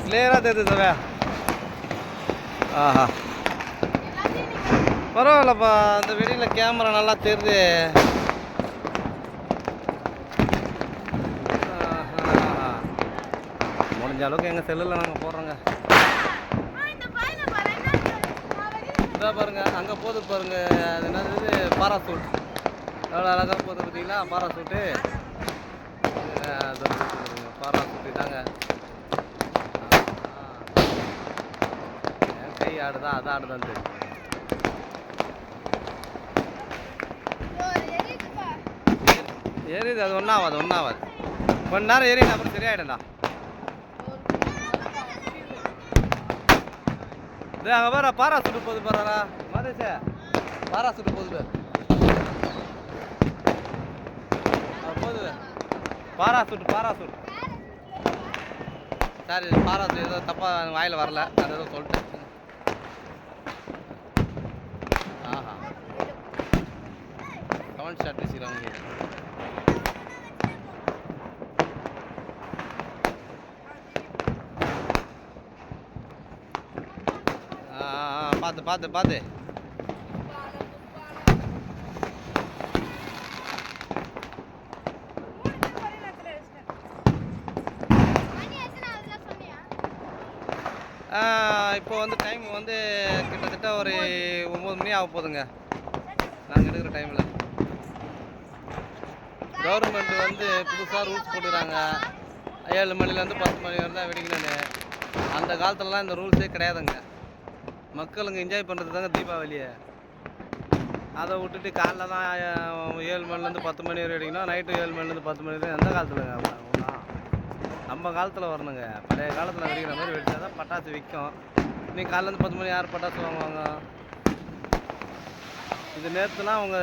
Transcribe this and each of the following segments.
கிளியராக தெரியுது சவே. ஆஹா, பரவாயில்லப்பா. அந்த வெளியில் கேமரா நல்லா தெரியுது. முடிஞ்ச அளவுக்கு எங்கள் செல்லில் நாங்கள் போடுறோங்க. இதான் பாருங்க, அங்கே போகுது பாருங்க. அது என்னது, பாராசூட். எவ்வளோ அழகாக போகுது பார்த்தீங்களா பாராசூட்டு. பாராசூட்டு தாங்க. என் கை ஆடுதா அது ஆடுதான் தெரியும். ஏறிது, அது ஒன்றாகாது ஒன்றாகாது. கொஞ்ச நேரம் ஏறி அப்புறம் சரியாயிடும்டா. இது அங்கே பாரு, பாராசூட்டு போகுது பாருடா மதேஷே. பாராசூட்டு போகுது போகுது. பாராசூட். சார் இது பாராசூட் ஏதோ தப்பாக வாயில் வரல, அது ஏதோ சொல்லிட்டேன். ஆஹா, கமெண்ட் ஸ்டார்ட் பேசிக்கிறாங்க. பார்த்து இப்போ வந்து டைம் வந்து கிட்டத்தட்ட ஒரு 9 மணி ஆக போகுதுங்க நாங்கள் எடுக்கிற டைமில். கவர்மெண்ட் வந்து புதுசாக ரூல்ஸ் போட்டுக்கிறாங்க. 7 மணிலேருந்து 10 மணி வரை தான் வெடிக்கணும்னு. அந்த காலத்துலலாம் இந்த ரூல்ஸே கிடையாதுங்க. மக்களுங்க என்ஜாய் பண்ணுறது தாங்க தீபாவளியை. அதை விட்டுட்டு காலைல தான் 7 மணிலேருந்து 10 மணி வரை வெடிக்கணும், நைட்டு 7 மணிலேருந்து 10 மணி வரை. எந்த காலத்துலங்க ஒன்றா? நம்ம காலத்தில் வரணுங்க. பழைய காலத்தில் வெடிக்கிற மாதிரி வெடித்தா தான் பட்டாசு விற்கும். நீங்கள் காலைலேருந்து 10 மணி யார் பட்டாசு வாங்குவாங்க? இது நேற்றுலாம் அவங்க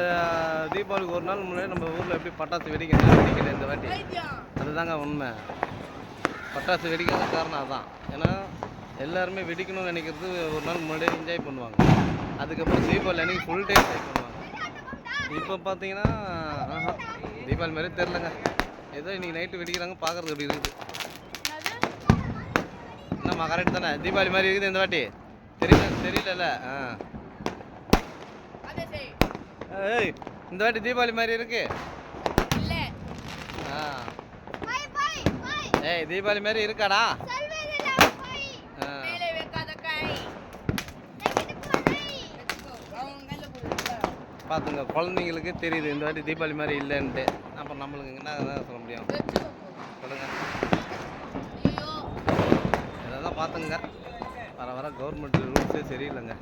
தீபாவளிக்கு ஒரு நாள் முன்னாடி நம்ம ஊரில் எப்படி பட்டாசு வெடிக்கல இந்த வாட்டி. அதுதாங்க உண்மை. பட்டாசு வெடிக்காத காரணம் அதுதான். ஏன்னா எல்லாருமே வெடிக்கணும்னு நினைக்கிறது ஒரு நாள் முன்னாடியே என்ஜாய் பண்ணுவாங்க. அதுக்கப்புறம் தீபாவளி அன்றைக்கி ஃபுல் டே என்ஜாய் பண்ணுவாங்க. இப்போ பார்த்தீங்கன்னா தீபாவளி மாதிரி தெரிலங்க. ஏதோ இன்றைக்கி நைட்டு வெடிக்கிறாங்க, பார்க்குறது அப்படி இருக்குது. என்னம்மா கரெக்ட் தானே? தீபாவளி மாதிரி இருக்குது இந்த வாட்டி. தெரியல. ஏய், இந்த வாட்டி தீபாவளி மாதிரி இருக்கு. ஏய், தீபாவளி மாதிரி இருக்காடா? பார்த்துங்க, குழந்தைங்களுக்கு தெரியுது இந்த வாட்டி தீபாவளி மாதிரி இல்லைன்ட்டு. அப்புறம் நம்மளுக்கு என்ன சொல்ல முடியும் சொல்லுங்க. இதை தான் பார்த்துங்க. வர கவர்மெண்ட் ரூல்ஸே சரியில்லைங்க.